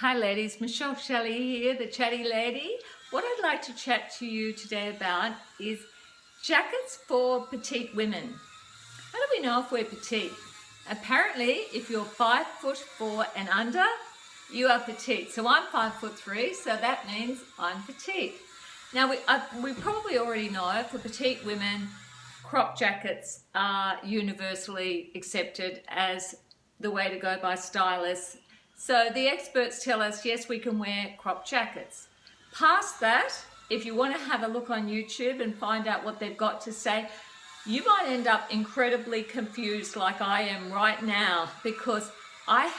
Hi ladies, Michelle Shelley here, the chatty lady. What I'd like to chat to you today about is jackets for petite women. How do we know if we're petite? Apparently, if you're 5'4" and under, you are petite. So I'm 5'3", so that means I'm petite. Now we probably already know for petite women, crop jackets are universally accepted as the way to go by stylists. So the experts tell us, yes, we can wear crop jackets. Past that, if you want to have a look on YouTube and find out what they've got to say, you might end up incredibly confused like I am right now, because I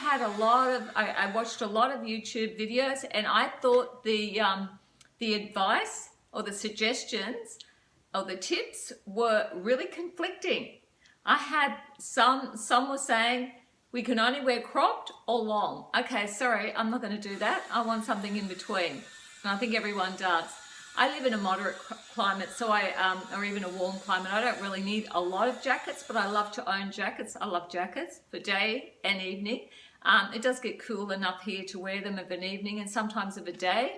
watched a lot of YouTube videos and I thought the advice or the suggestions or the tips were really conflicting. I had some were saying we can only wear cropped or long. Okay, sorry, I'm not going to do that. I want something in between. And I think everyone does. I live in a moderate climate, or even a warm climate. I don't really need a lot of jackets, but I love to own jackets. I love jackets for day and evening. It does get cool enough here to wear them of an evening and sometimes of a day.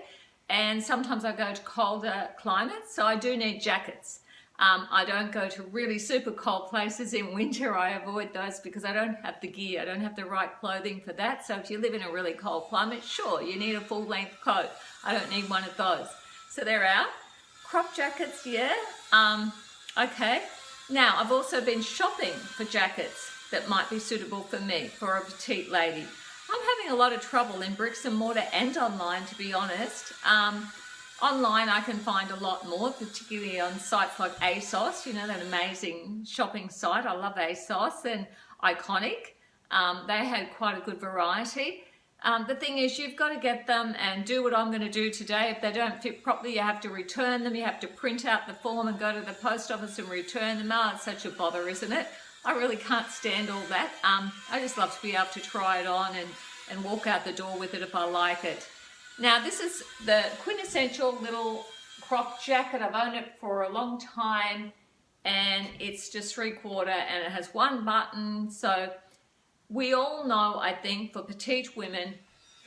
And sometimes I go to colder climates, so I do need jackets. I don't go to really super cold places in winter. I avoid those because I don't have the gear. I don't have the right clothing for that. So if you live in a really cold climate, sure, you need a full length coat. I don't need one of those. So they're out. Crop jackets, yeah. Okay. Now, I've also been shopping for jackets that might be suitable for me, for a petite lady. I'm having a lot of trouble in bricks and mortar and online, to be honest. Online, I can find a lot more, particularly on sites like ASOS, you know, that amazing shopping site. I love ASOS and Iconic. They had quite a good variety. The thing is, you've got to get them and do what I'm going to do today. If they don't fit properly, you have to return them. You have to print out the form and go to the post office and return them. Oh, it's such a bother, isn't it? I really can't stand all that. I just love to be able to try it on and walk out the door with it if I like it. Now, this is the quintessential little crop jacket. I've owned it for a long time, and it's just 3/4 and it has one button. So we all know, I think, for petite women,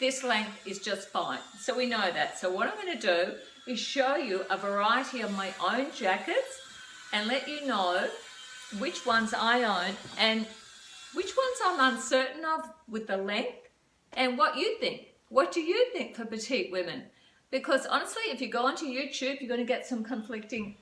this length is just fine. So we know that. So what I'm going to do is show you a variety of my own jackets and let you know which ones I own and which ones I'm uncertain of with the length and what you think. What do you think for petite women? Because honestly, if you go onto YouTube, you're going to get some conflicting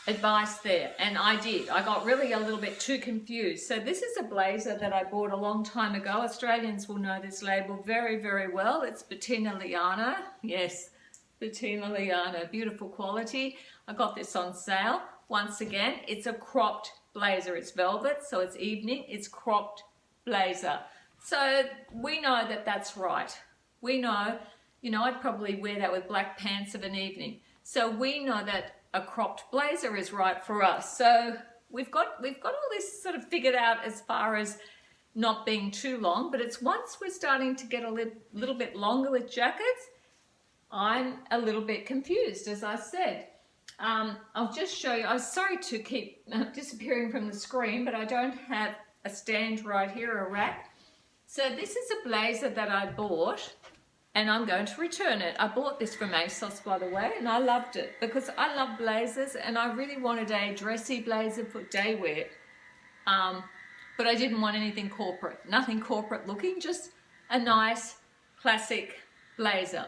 advice there. And I did. I got really a little bit too confused. So this is a blazer that I bought a long time ago. Australians will know this label very, very well. It's Bettina Liana. Yes, Bettina Liana. Beautiful quality. I got this on sale. Once again, it's a cropped blazer. It's velvet, so it's evening. It's cropped blazer. So we know that that's right. We know, you know, I'd probably wear that with black pants of an evening. So we know that a cropped blazer is right for us. So we've got all this sort of figured out as far as not being too long, but it's once we're starting to get a little bit longer with jackets, I'm a little bit confused, as I said. I'll just show you. I'm sorry to keep disappearing from the screen, but I don't have a stand right here, a rack. So this is a blazer that I bought and I'm going to return it. I bought this from ASOS, by the way, and I loved it because I love blazers and I really wanted a dressy blazer for day wear. But I didn't want anything corporate, nothing corporate looking, just a nice classic blazer.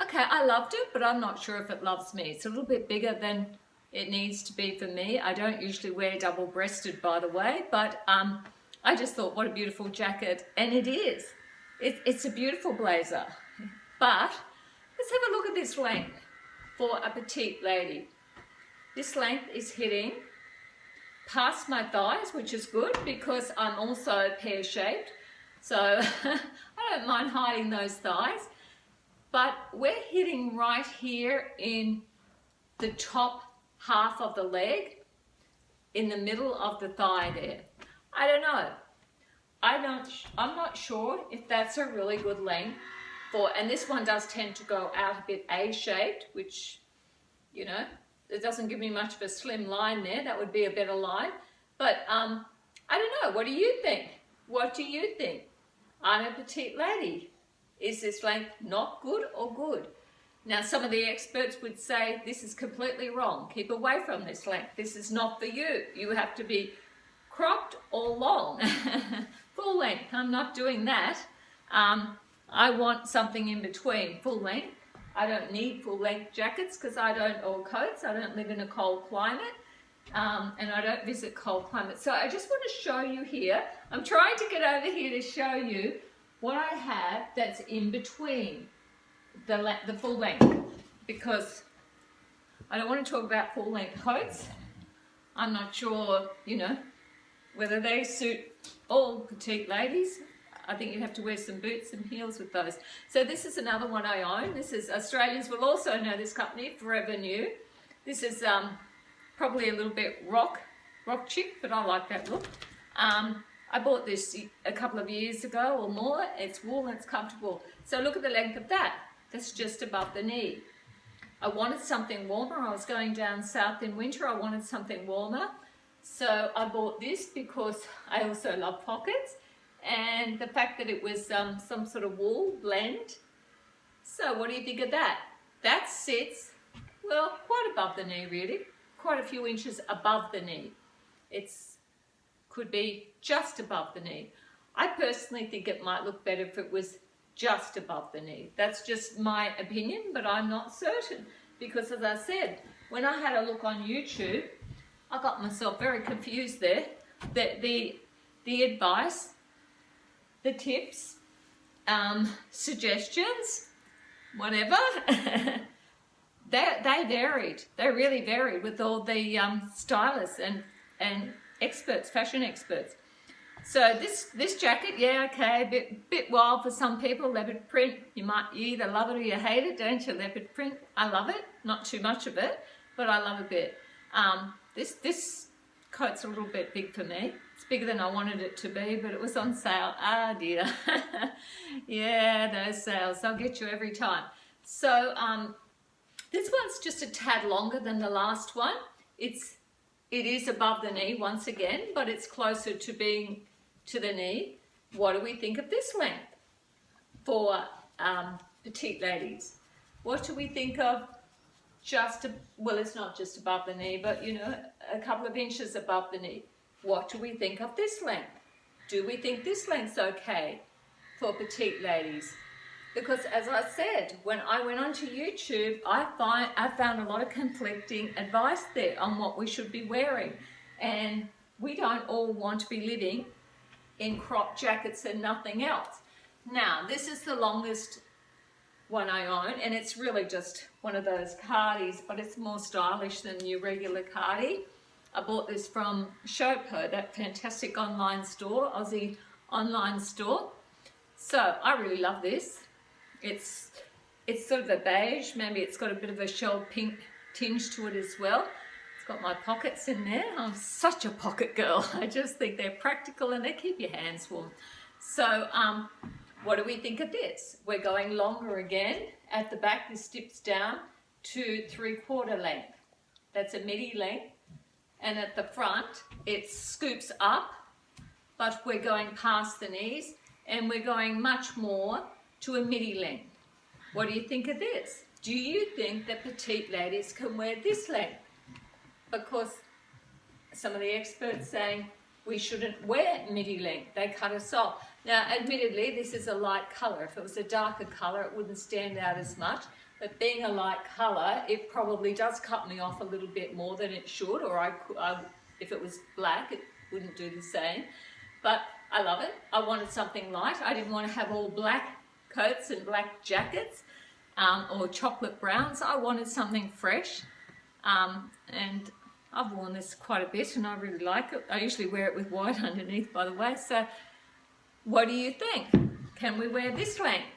Okay, I loved it, but I'm not sure if it loves me. It's a little bit bigger than it needs to be for me. I don't usually wear double-breasted, by the way, but I just thought, what a beautiful jacket, and it is. It's a beautiful blazer, but let's have a look at this length for a petite lady. This length is hitting past my thighs, which is good because I'm also pear-shaped, so I don't mind hiding those thighs, but we're hitting right here in the top half of the leg, in the middle of the thigh there. I don't know. I'm not sure if that's a really good length for, and this one does tend to go out a bit A-shaped, which, you know, it doesn't give me much of a slim line there. That would be a better line. But I don't know. What do you think? What do you think? I'm a petite lady. Is this length not good or good? Now, some of the experts would say this is completely wrong. Keep away from this length. This is not for you. You have to be cropped or long. Full length. I'm not doing that. I want something in between. Full length. I don't need full length jackets because or coats. I don't live in a cold climate. And I don't visit cold climates. So I just want to show you here. I'm trying to get over here to show you what I have that's in between the full length, because I don't want to talk about full length coats. I'm not sure, whether they suit all petite ladies. I think you'd have to wear some boots and heels with those. So this is another one I own. This is, Australians will also know this company, Forever New. This is probably a little bit rock chic, but I like that look. I bought this a couple of years ago or more. It's wool and it's comfortable. So look at the length of that. That's just above the knee. I wanted something warmer. I was going down south in winter. I wanted something warmer. So I bought this because I also love pockets, and the fact that it was some sort of wool blend. So what do you think of that? That sits, well, quite above the knee really. Quite a few inches above the knee. Could be just above the knee. I personally think it might look better if it was just above the knee. That's just my opinion, but I'm not certain, because as I said, when I had a look on YouTube, I got myself very confused there. The advice, the tips, suggestions, whatever, they varied. They really varied with all the stylists and experts, fashion experts. So this jacket, yeah, okay, bit wild for some people. Leopard print, you either love it or you hate it, don't you? Leopard print, I love it. Not too much of it, but I love a bit. This coat's a little bit big for me. It's bigger than I wanted it to be, but it was on sale. Ah, dear. Yeah, those sales, they'll get you every time. So this one's just a tad longer than the last one. It is above the knee once again, but it's closer to being to the knee. What do we think of this length for petite ladies? What do we think of well, it's not just above the knee, but a couple of inches above the knee. What do we think of this length? Do we think this length's okay for petite ladies? Because as I said, when I went onto YouTube, I found a lot of conflicting advice there on what we should be wearing. And we don't all want to be living in crop jackets and nothing else. Now, this is the longest one I own, and it's really just one of those cardis, but it's more stylish than your regular cardi. I bought this from Showpo, that fantastic online store, Aussie online store. So I really love this. It's sort of a beige, maybe it's got a bit of a shell pink tinge to it as well. It's got my pockets in there. I'm such a pocket girl. I just think they're practical and they keep your hands warm. So what do we think of this? We're going longer again. At the back, this dips down to 3/4 length. That's a midi length. And at the front, it scoops up, but we're going past the knees and we're going much more to a midi length. What do you think of this? Do you think that petite ladies can wear this length? Because some of the experts saying we shouldn't wear midi length, they cut us off. Now, admittedly, this is a light colour. If it was a darker colour, it wouldn't stand out as much. But being a light colour, it probably does cut me off a little bit more than it should, or if it was black, it wouldn't do the same. But I love it. I wanted something light. I didn't want to have all black coats and black jackets or chocolate browns. I wanted something fresh, and I've worn this quite a bit and I really like it. I usually wear it with white underneath, by the way. So what do you think? Can we wear this length?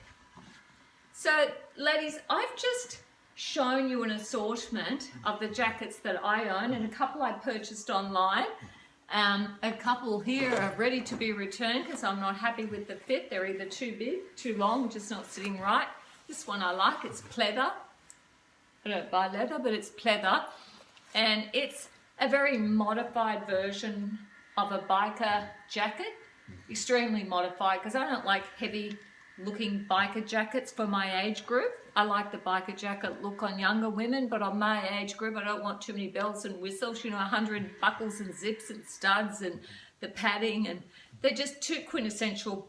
So ladies, I've just shown you an assortment of the jackets that I own, and a couple I purchased online. A couple here are ready to be returned because I'm not happy with the fit. They're either too big, too long, just not sitting right. This one I like, it's pleather. I don't buy leather, but it's pleather. And it's a very modified version of a biker jacket. Extremely modified, because I don't like heavy looking biker jackets for my age group. I like the biker jacket look on younger women, but on my age group, I don't want too many bells and whistles, you know, 100 buckles and zips and studs and the padding, and they're just too quintessential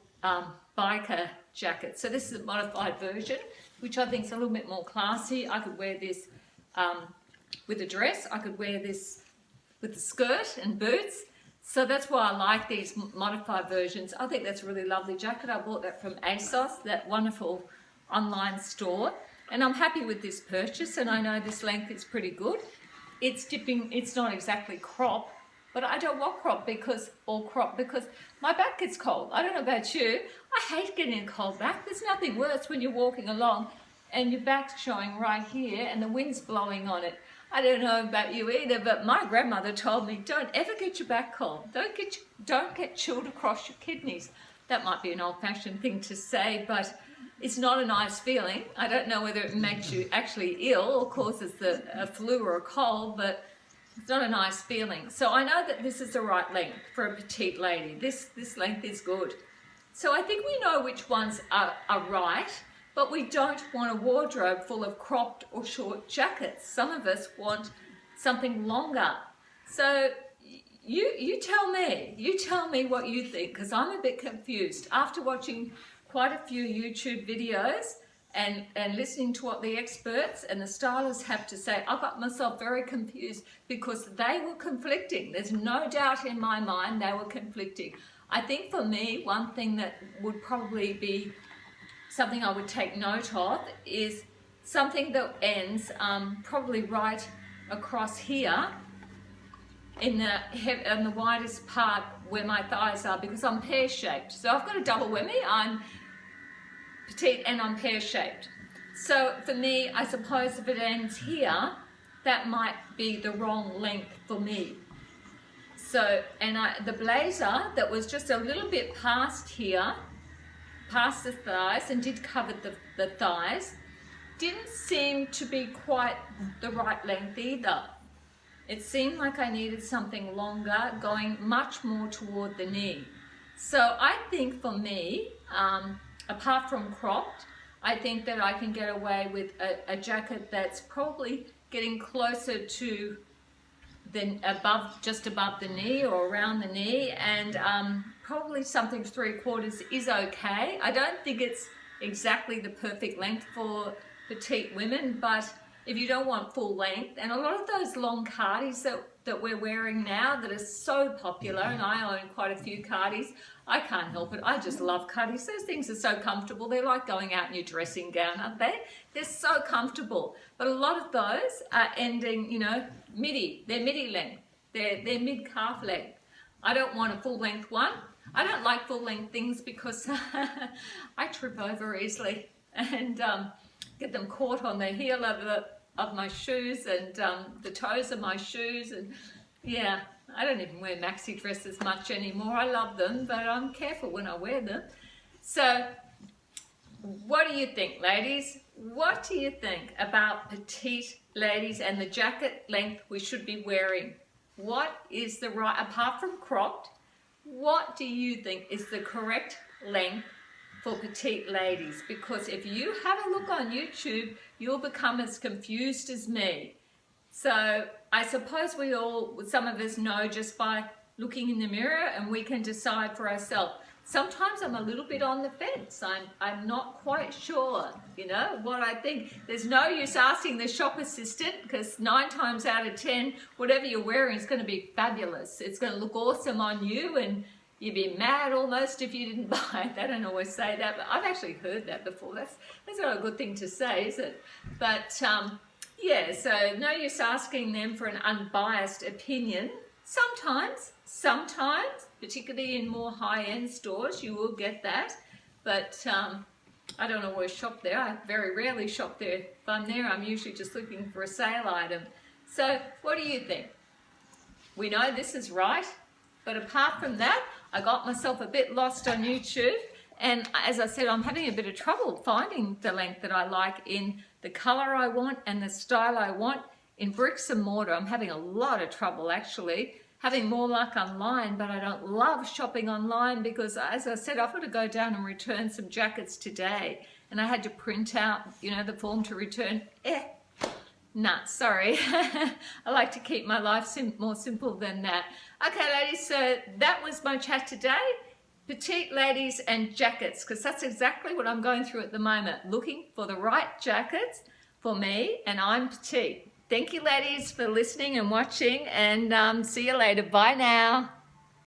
biker jackets. So this is a modified version, which I think is a little bit more classy. I could wear this with a dress. I could wear this with a skirt and boots. So that's why I like these modified versions. I think that's a really lovely jacket. I bought that from ASOS, that wonderful online store. And I'm happy with this purchase, and I know this length is pretty good. It's dipping, it's not exactly crop, but I don't want crop because my back gets cold. I don't know about you. I hate getting a cold back. There's nothing worse when you're walking along and your back's showing right here and the wind's blowing on it. I don't know about you either, but my grandmother told me, don't ever get your back cold. Don't get chilled across your kidneys. That might be an old-fashioned thing to say, but it's not a nice feeling. I don't know whether it makes you actually ill or causes a flu or a cold, but it's not a nice feeling. So I know that this is the right length for a petite lady. This length is good. So I think we know which ones are right. But we don't want a wardrobe full of cropped or short jackets. Some of us want something longer. So you tell me what you think, because I'm a bit confused. After watching quite a few YouTube videos and listening to what the experts and the stylists have to say, I got myself very confused because they were conflicting. There's no doubt in my mind they were conflicting. I think for me, one thing that would probably be something I would take note of is something that ends probably right across here in the widest part where my thighs are, because I'm pear-shaped. So I've got a double whammy. I'm petite and I'm pear-shaped. So for me, I suppose if it ends here, that might be the wrong length for me. So, and the blazer that was just a little bit past here, past the thighs, and did cover the thighs, didn't seem to be quite the right length either. It seemed like I needed something longer, going much more toward the knee. So I think for me, apart from cropped, I think that I can get away with a jacket that's probably getting closer to just above the knee or around the knee, and probably something 3/4 is okay. I don't think it's exactly the perfect length for petite women, but if you don't want full length, and a lot of those long cardies that we're wearing now that are so popular, and I own quite a few cardies, I can't help it. I just love cardies. Those things are so comfortable. They're like going out in your dressing gown, aren't they? They're so comfortable. But a lot of those are ending, you know, midi. They're midi length. They're mid-calf length. I don't want a full-length one. I don't like full-length things because I trip over easily and get them caught on the heel of my shoes and the toes of my shoes, and yeah, I don't even wear maxi dresses much anymore. I love them, but I'm careful when I wear them. So what do you think, ladies? What do you think about petite ladies and the jacket length we should be wearing? What is the right, apart from cropped, what do you think is the correct length for petite ladies? Because if you have a look on YouTube, you'll become as confused as me. So I suppose some of us know just by looking in the mirror, and we can decide for ourselves. Sometimes I'm a little bit on the fence. I'm not quite sure, you know, what I think. There's no use asking the shop assistant, because 9 times out of 10, whatever you're wearing is going to be fabulous. It's going to look awesome on you, and you'd be mad almost if you didn't buy it. They don't always say that, but I've actually heard that before. That's not a good thing to say, is it? But yeah, so no use asking them for an unbiased opinion. Sometimes, particularly in more high-end stores, you will get that. But I don't always shop there. I very rarely shop there. If I'm there, I'm usually just looking for a sale item. So what do you think? We know this is right, but apart from that, I got myself a bit lost on YouTube. And as I said, I'm having a bit of trouble finding the length that I like in the color I want and the style I want in bricks and mortar. I'm having a lot of trouble actually. having more luck online, but I don't love shopping online because, as I said, I've got to go down and return some jackets today, and I had to print out, you know, the form to return. Nah, sorry. I like to keep my life more simple than that. Okay, ladies, so that was my chat today. Petite ladies and jackets, because that's exactly what I'm going through at the moment, looking for the right jackets for me, and I'm petite. Thank you, ladies, for listening and watching, and see you later. Bye now.